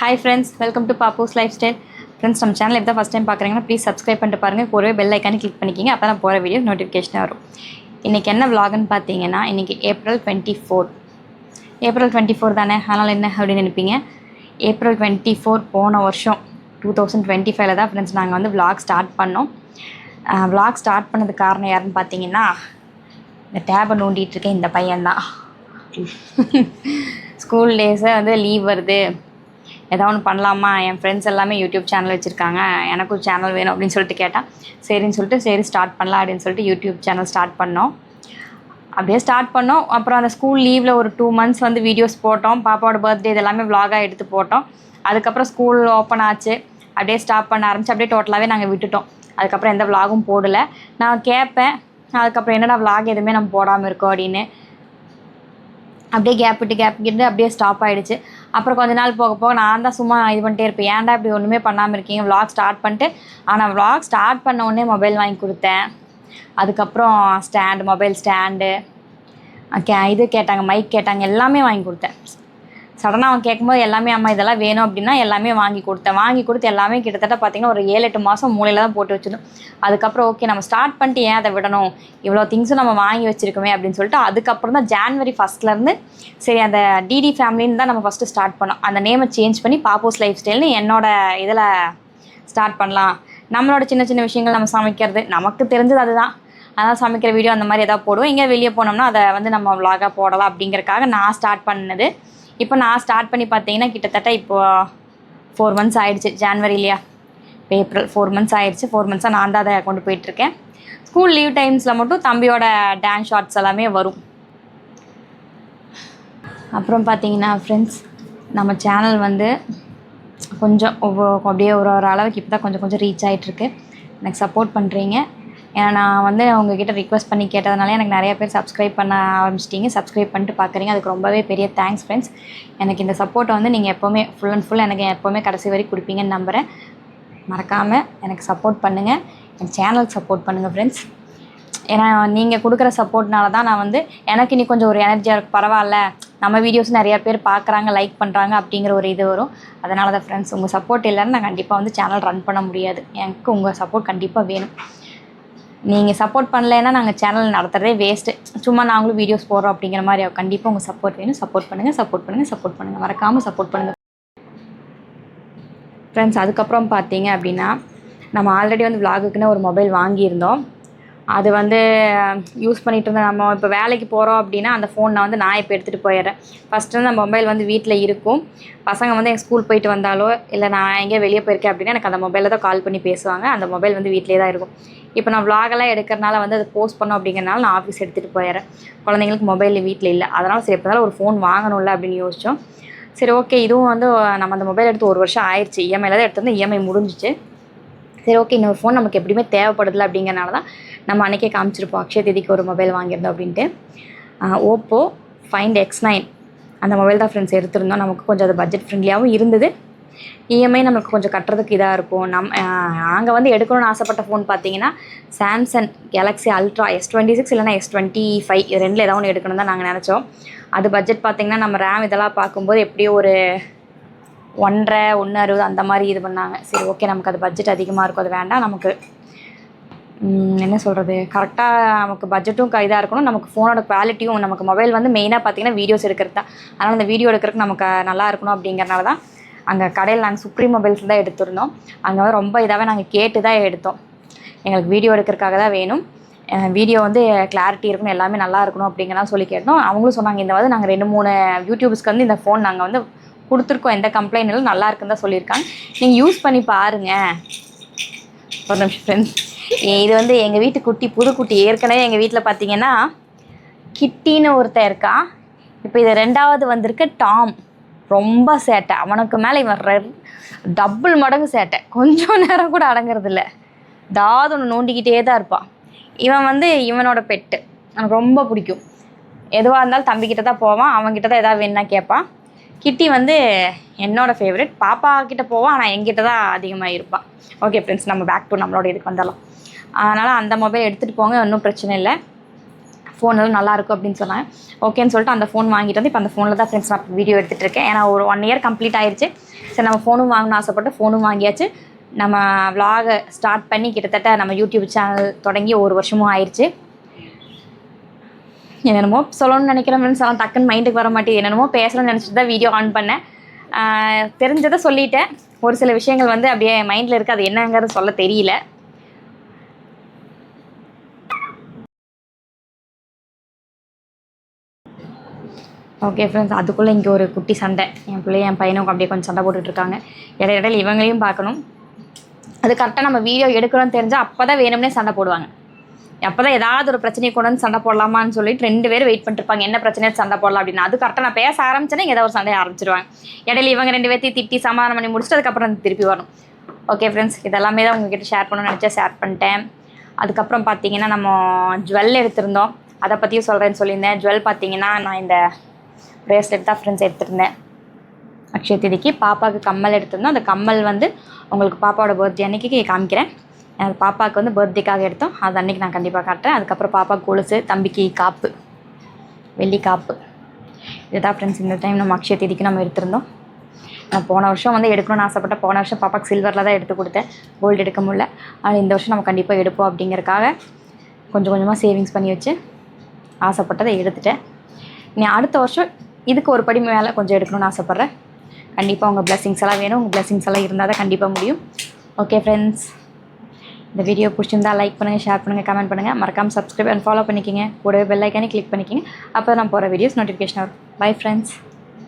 Hi friends, welcome to Papu's Lifestyle. Friends, நம்ம channel எப்போ first time பார்க்குறீங்கன்னா please subscribe பண்ணிட்டு பாருங்கள். கூடவே பெல் ஐக்கானே கிளிக் பண்ணிக்கிங்க. அப்போ தான் போகிற வீடியோ நோட்டிஃபிகேஷன் வரும். இன்றைக்கி என்ன vlogன்னு பார்த்தீங்கன்னா, இன்றைக்கி ஏப்ரல் 24 தானே, அதனால் என்ன அப்படின்னு நினைப்பீங்க. ஏப்ரல் 24 போன வருஷம் 2025 தான் ஃப்ரெண்ட்ஸ் நாங்கள் வந்து vlog ஸ்டார்ட் பண்ணோம். vlog ஸ்டார்ட் பண்ணதுக்கு காரணம் யாருன்னு பார்த்தீங்கன்னா, இந்த டேபை நோண்டிகிட்ருக்கேன் இந்த பையன்தான். ஸ்கூல் டேஸை வந்து லீவ் வருது, ஏதாவது ஒன்று பண்ணலாமா, என் ஃப்ரெண்ட்ஸ் எல்லாமே யூடியூப் சேனல் வச்சுருக்காங்க, எனக்கும் சேனல் வேணும் அப்படின்னு சொல்லிட்டு கேட்டால் சரின்னு சொல்லிட்டு சரி ஸ்டார்ட் பண்ணலாம் அப்படின்னு சொல்லிட்டு யூடியூப் சேனல் ஸ்டார்ட் பண்ணோம். அப்படியே ஸ்டார்ட் பண்ணோம். அப்புறம் அந்த ஸ்கூல் லீவில் ஒரு 2 months வந்து வீடியோஸ் போட்டோம். பாப்பாவோட பர்த்டே இதெல்லாமே vlog-ஆக எடுத்து போட்டோம். அதுக்கப்புறம் ஸ்கூல் ஓப்பன் ஆச்சு, அப்படியே ஸ்டாப் பண்ண ஆரம்பிச்சு அப்படியே டோட்டலாகவே நாங்கள் விட்டுட்டோம். அதுக்கப்புறம் எந்த vlog-ம் போடலை. நான் கேட்பேன் அதுக்கப்புறம் என்னடா vlog எதுவுமே நம்ம போடாமல் இருக்கோம் அப்படின்னு. அப்படியே கேப் விட்டு அப்படியே ஸ்டாப் ஆகிடுச்சு. அப்புறம் கொஞ்ச நாள் போக போக நான் தான் சும்மா இது பண்ணிட்டே இருப்பேன், ஏன்டா இப்படி ஒன்றுமே பண்ணாமல் இருக்கீங்க vlog ஸ்டார்ட் பண்ணிட்டு. ஆனால் vlog ஸ்டார்ட் பண்ண உடனே மொபைல் வாங்கி கொடுத்தேன். அதுக்கப்புறம் மொபைல் ஸ்டாண்டு இது கேட்டாங்க, மைக் கேட்டாங்க, எல்லாமே வாங்கி கொடுத்தேன். சடனாக அவன் கேட்கும்போது எல்லாமே அம்மா இதெல்லாம் வேணும் அப்படின்னா எல்லாமே வாங்கி கொடுத்து எல்லாமே கிட்டத்தட்ட பார்த்திங்கன்னா ஒரு 7-8 மாதம் மூலையில் தான் போட்டு வச்சிடும். அதுக்கப்புறம் ஓகே நம்ம ஸ்டார்ட் பண்ணிட்டு ஏன் அதை விடணும், இவ்வளோ திங்ஸும் நம்ம வாங்கி வச்சுருக்கோமே அப்படின்னு சொல்லிட்டு அதுக்கப்புறம் தான் January 1 சரி அந்த டிடி ஃபேமிலின்னு தான் நம்ம ஃபஸ்ட்டு ஸ்டார்ட் பண்ணோம். அந்த நேமை சேஞ்ச் பண்ணி பாப்போஸ் லைஃப் ஸ்டைல்னு என்னோடய இதில் ஸ்டார்ட் பண்ணலாம். நம்மளோட சின்ன சின்ன விஷயங்கள் நம்ம சமைக்கிறது நமக்கு தெரிஞ்சது அதுதான், அதான் சமைக்கிற வீடியோ அந்த மாதிரி எதாவது போடுவோம். எங்கேயா வெளியே போனோம்னா அதை வந்து நம்ம vlog-ஆக போடலாம் அப்படிங்கிறக்காக நான் ஸ்டார்ட் பண்ணது. இப்போ நான் ஸ்டார்ட் பண்ணி பார்த்தீங்கன்னா கிட்டத்தட்ட இப்போது 4 months ஆகிடுச்சு. ஜான்வரி இல்லையா, இப்போ ஏப்ரல் 4 months ஆகிடுச்சு. 4 months நான் தான் அதை கொண்டு போயிட்டுருக்கேன். ஸ்கூல் லீவ் டைம்ஸில் மட்டும் தம்பியோட டான்ஸ் ஷார்ட்ஸ் எல்லாமே வரும். அப்புறம் பார்த்தீங்கன்னா ஃப்ரெண்ட்ஸ், நம்ம சேனல் வந்து கொஞ்சம் அப்படியே ஒரு அளவுக்கு இப்போ தான் கொஞ்சம் ரீச் ஆகிட்டுருக்கு. எனக்கு சப்போர்ட் பண்ணுறீங்க. ஏன்னா நான் வந்து உங்ககிட்ட ரிக்வெஸ்ட் பண்ணி கேட்டதுனால எனக்கு நிறைய பேர் சப்ஸ்கிரைப் பண்ண ஆரம்பிச்சிட்டிங்க. சப்ஸ்கிரைப் பண்ணிட்டு பார்க்குறீங்க, அதுக்கு ரொம்பவே பெரிய தேங்க்ஸ் ஃப்ரெண்ட்ஸ். எனக்கு இந்த சப்போர்ட்டை வந்து நீங்கள் எப்போவுமே ஃபுல் அண்ட் ஃபுல் எனக்கு எப்போவுமே கடைசி வரைக்கும் கொடுப்பீங்கன்னு நம்புகிறேன். மறக்காமல் எனக்கு சப்போர்ட் பண்ணுங்கள், என் சேனலுக்கு சப்போர்ட் பண்ணுங்கள் ஃப்ரெண்ட்ஸ். ஏன்னா நீங்கள் கொடுக்குற சப்போர்ட்னால தான் நான் வந்து எனக்கு இன்னி கொஞ்சம் ஒரு எனர்ஜியாக இருக்குது. பரவாயில்ல, நம்ம வீடியோஸ் நிறையா பேர் பார்க்குறாங்க, லைக் பண்ணுறாங்க அப்படிங்கிற ஒரு இது வரும். அதனால தான் ஃப்ரெண்ட்ஸ், உங்கள் சப்போர்ட் இல்லைன்னு நான் கண்டிப்பாக வந்து சேனல் ரன் பண்ண முடியாது. எனக்கு உங்கள் சப்போர்ட் கண்டிப்பாக வேணும். நீங்கள் சப்போர்ட் பண்ணலைன்னா நாங்கள் சேனல் நடத்துகிறதே வேஸ்ட்டு. சும்மா நாங்களும் வீடியோஸ் போடுறோம் அப்படிங்கிற மாதிரி கண்டிப்பாக உங்கள் சப்போர்ட் வேணும். சப்போர்ட் பண்ணுங்கள், மறக்காமல் சப்போர்ட் பண்ணுங்கள் ஃப்ரெண்ட்ஸ். அதுக்கப்புறம் பார்த்தீங்க அப்படின்னா, நம்ம ஆல்ரெடி வந்து vlog-க்குன்னு ஒரு மொபைல் வாங்கியிருந்தோம். அது வந்து யூஸ் பண்ணிகிட்டு இருந்தோம். நம்ம இப்போ வேலைக்கு போகிறோம் அப்படின்னா அந்த ஃபோன் நான் இப்போ எடுத்துகிட்டு போயிடுறேன். ஃபஸ்ட்டு வந்து அந்த மொபைல் வந்து வீட்டில் இருக்கும். பசங்க வந்து எங்கள் ஸ்கூல் போயிட்டு வந்தாலோ இல்லை நான் எங்கேயோ வெளியே போயிருக்கேன் அப்படின்னா எனக்கு அந்த மொபைலில் தான் கால் பண்ணி பேசுவாங்க. அந்த மொபைல் வந்து வீட்டிலே தான் இருக்கும். இப்போ நான் vlog-எல்லாம் எடுக்கிறனால வந்து அதை போஸ்ட் பண்ணோம் அப்படிங்கிறனால நான் ஆஃபீஸ் எடுத்துகிட்டு போயிடுறேன். குழந்தைங்களுக்கு மொபைல் வீட்டில் இல்லை, அதனால் சரி எப்போதாலும் ஒரு ஃபோன் வாங்கணும்ல அப்படின்னு யோசித்தோம். சரி ஓகே, இதுவும் வந்து நம்ம அந்த மொபைல் எடுத்து 1 வருஷம் ஆயிடுச்சு. இஎம்ஐயில் தான் எடுத்து இஎம்ஐ முடிஞ்சிச்சு. சரி ஓகே, இன்னொரு ஃபோன் நமக்கு எப்படியுமே தேவைப்படுதில்ல அப்படிங்கிறனால தான் நம்ம அன்றைக்கே காமிச்சிருப்போம் அக்ஷய தேதிக்கு ஒரு மொபைல் வாங்கியிருந்தோம் அப்படின்ட்டு. ஓப்போ Find X9 அந்த மொபைல் தான் ஃப்ரெண்ட்ஸ் எடுத்திருந்தோம். நமக்கு கொஞ்சம் அது பட்ஜெட் ஃப்ரெண்ட்லியாகவும் இருந்தது. இஎம்ஐ நமக்கு கொஞ்சம் கட்டுறதுக்கு இதாக இருக்கும். நாங்கள் வந்து எடுக்கணும்னு ஆசைப்பட்ட ஃபோன் பார்த்தீங்கன்னா சாம்சங் Galaxy Ultra S26 இல்லைனா S25 இது 2ல் ஏதாவது ஒன்று எடுக்கணும் தான் நாங்கள் நினச்சோம். அது பட்ஜெட் பார்த்திங்கன்னா நம்ம ரேம் இதெல்லாம் பார்க்கும்போது எப்படியோ ஒரு 1.5-1.60 அந்த மாதிரி இது பண்ணாங்க. சரி ஓகே, நமக்கு அது பட்ஜெட் அதிகமாக இருக்கும், அது வேண்டாம். நமக்கு என்ன சொல்கிறது, கரெக்டாக நமக்கு பட்ஜெட்டும் இதாக இருக்கணும், நமக்கு ஃபோனோட குவாலிட்டியும். நமக்கு மொபைல் வந்து மெயினாக பார்த்திங்கன்னா வீடியோஸ் எடுக்கிறது தான். அதனால் அந்த வீடியோ எடுக்கிறதுக்கு நமக்கு நல்லா இருக்கணும் அப்படிங்கிறனால தான் அங்கே கடையில் நாங்கள் சுப்ரீம் மொபைல்ஸ் தான் எடுத்திருந்தோம். அங்கே வந்து ரொம்ப இதாகவே நாங்கள் கேட்டு தான் எடுத்தோம். எங்களுக்கு வீடியோ எடுக்கிறதுக்காக தான் வேணும், வீடியோ வந்து கிளாரிட்டி இருக்கணும், எல்லாமே நல்லா இருக்கணும் அப்படிங்கிறலாம் சொல்லி கேட்டோம். அவங்களும் சொன்னாங்க இந்த வந்து நாங்கள் 2-3 யூடியூபர்ஸ்க்கு வந்து இந்த ஃபோன் நாங்கள் வந்து கொடுத்துருக்கோம், எந்த கம்ப்ளைண்ட் இல்லை, நல்லா இருக்குன்னு தான் சொல்லியிருக்காங்க, நீங்கள் யூஸ் பண்ணி பாருங்கள். ஒரு நிமிஷம் ஃப்ரெண்ட்ஸ், இது வந்து எங்கள் வீட்டு குட்டி, புது குட்டி. ஏற்கனவே எங்கள் வீட்டில் பார்த்தீங்கன்னா கிட்டின்னு ஒருத்தன் இருக்கான். இப்போ இது 2வது வந்திருக்க டாம். ரொம்ப சேட்டை, அவனுக்கு மேலே இவன் டபுள் மடங்கு சேட்டை. கொஞ்சம் நேரம் கூட அடங்கிறதில்ல, ஏதாவது ஒன்று நோண்டிக்கிட்டே தான் இருப்பான். இவன் வந்து இவனோட பெட்டு, எனக்கு ரொம்ப பிடிக்கும். எதுவாக இருந்தாலும் தம்பிக்கிட்ட தான் போவான், அவன்கிட்ட தான் எதாவது வேணுன்னா கேட்பான். கிட்டி வந்து என்னோடய ஃபேவரட். பாப்பா கிட்டே போவான், ஆனால் என்கிட்ட தான் அதிகமாக இருப்பான். ஓகே ஃப்ரெண்ட்ஸ், நம்ம பேக் டு நம்மளோட இதுக்கு வந்துடலாம். அதனால் அந்த மொபைல் எடுத்துகிட்டு போங்க, ஒன்றும் பிரச்சனை இல்லை. ஃபோன் எல்லாம் நல்லாயிருக்கும் அப்படின்னு சொன்னாங்க. ஓகேன்னு சொல்லிட்டு அந்த ஃபோன் வாங்கிட்டு வந்து இப்போ அந்த ஃபோனில் தான் ஃப்ரெண்ட்ஸ் நான் வீடியோ எடுத்துகிட்டு இருக்கேன். ஏன்னா ஒரு 1 year கம்ப்ளீட் ஆயிடுச்சு. சரி நம்ம ஃபோனும் வாங்கணும்னு ஆசைப்பட்டு ஃபோனும் வாங்கியாச்சு. நம்ம விலாகை ஸ்டார்ட் பண்ணி கிட்டத்தட்ட நம்ம யூடியூப் சேனல் தொடங்கி 1 வருஷமும் ஆயிடுச்சு. என்னென்னமோ சொல்லணும்னு நினைக்கிறேன் ஃப்ரெண்ட்ஸ், ஆனால் டக்குன்னு மைண்டுக்கு வர மாட்டேங்குது. என்னென்னமோ பேசணும்னு நினச்சிட்டு தான் வீடியோ ஆன் பண்ணேன். தெரிஞ்சதை சொல்லிட்டேன். ஒரு சில விஷயங்கள் வந்து அப்படியே மைண்டில் இருக்குது, அது என்னங்கிறது சொல்ல தெரியல. ஓகே ஃப்ரெண்ட்ஸ், அதுக்குள்ளே இங்கே ஒரு குட்டி சண்டை. என் பிள்ளையும் என் பையனும் அப்படியே கொஞ்சம் சண்டை போட்டுட்ருக்காங்க. இடையில இவங்களையும் பார்க்கணும். அது கரெக்டாக நம்ம வீடியோ எடுக்கிறோன்னு தெரிஞ்சால் அப்போ தான் வேணும்னே சண்டை போடுவாங்க. அப்போ தான் ஏதாவது ஒரு பிரச்சனையை கொண்டு வந்து சண்டை போடலாமான்னு சொல்லிட்டு 2 பேரும் வெயிட் பண்ணிட்டுருப்பாங்க, என்ன பிரச்சனையை சண்டை போடலாம் அப்படின்னு. அது கரெக்டாக நான் பேச ஆரம்பிச்சேன்னா ஏதாவது ஒரு சண்டையை ஆரம்பிச்சிருவாங்க. இடையில இவங்க 2 பேர்த்தையும் திட்டி சமாதானம் பண்ணி முடிச்சுட்டு அதுக்கப்புறம் திருப்பி வரணும். ஓகே ஃப்ரெண்ட்ஸ், இதெல்லாமே தான் உங்ககிட்ட ஷேர் பண்ணணும்னு நினச்சா ஷேர் பண்ணிட்டேன். அதுக்கப்புறம் பார்த்தீங்கன்னா நம்ம ஜுவல் எடுத்திருந்தோம், அதை பற்றியும் சொல்கிறேன்னு சொல்லியிருந்தேன். ஜுவல் பார்த்தீங்கன்னா நான் இந்த ப்ரேஸ்லெட் தான் ஃப்ரெண்ட்ஸ் எடுத்துருந்தேன் அக்ஷய தீதிக்கு. பாப்பாவுக்கு கம்மல் எடுத்திருந்தோம். அந்த கம்மல் வந்து உங்களுக்கு பாப்பாவோட பர்த்டே அன்றைக்கி காமிக்கிறேன். எனக்கு பாப்பாவுக்கு வந்து பர்த்டேக்காக எடுத்தோம், அது அன்றைக்கி நான் கண்டிப்பாக காட்டுறேன். அதுக்கப்புறம் பாப்பாவுக்கு கொலுசு, தம்பிக்கு காப்பு, வெள்ளி காப்பு. இதுதான் ஃப்ரெண்ட்ஸ் இந்த டைம் நம்ம அக்ஷய தீதிக்கு நம்ம எடுத்திருந்தோம். நான் போன வருஷம் வந்து எடுக்கணும்னு ஆசைப்பட்டேன். போன வருஷம் பாப்பாவுக்கு சில்வரில் தான் எடுத்து கொடுத்தேன், கோல்டு எடுக்க முடியல. ஆனால் இந்த வருஷம் நம்ம கண்டிப்பாக எடுப்போம் அப்படிங்கிறக்காக கொஞ்சம் கொஞ்சமாக சேவிங்ஸ் பண்ணி வச்சு ஆசைப்பட்டதை எடுத்துட்டேன். நீ அடுத்த வருஷம் இதுக்கு ஒரு படி மேலே கொஞ்சம் எடுக்கணும்னு ஆசைப்பட்றேன். கண்டிப்பாக உங்கள் பிளெஸிங்ஸ் எல்லாம் வேணும். உங்கள் பிளெஸிங்ஸ் எல்லாம் இருந்தால் தான் கண்டிப்பாக முடியும். ஓகே ஃப்ரெண்ட்ஸ், இந்த வீடியோ பிடிச்சிருந்தா லைக் பண்ணுங்கள், ஷேர் பண்ணுங்கள், கமெண்ட் பண்ணுங்கள். மறக்காமல் சப்ஸ்கிரைப் அண்ட் ஃபாலோ பண்ணிக்கிங்க. கூடவே பெல் ஐக்கானே கிளிக் பண்ணிக்கிங்க. அப்போ நான் போகிற வீடியோஸ் நோட்டிஃபிகேஷன் வரும். Bye friends.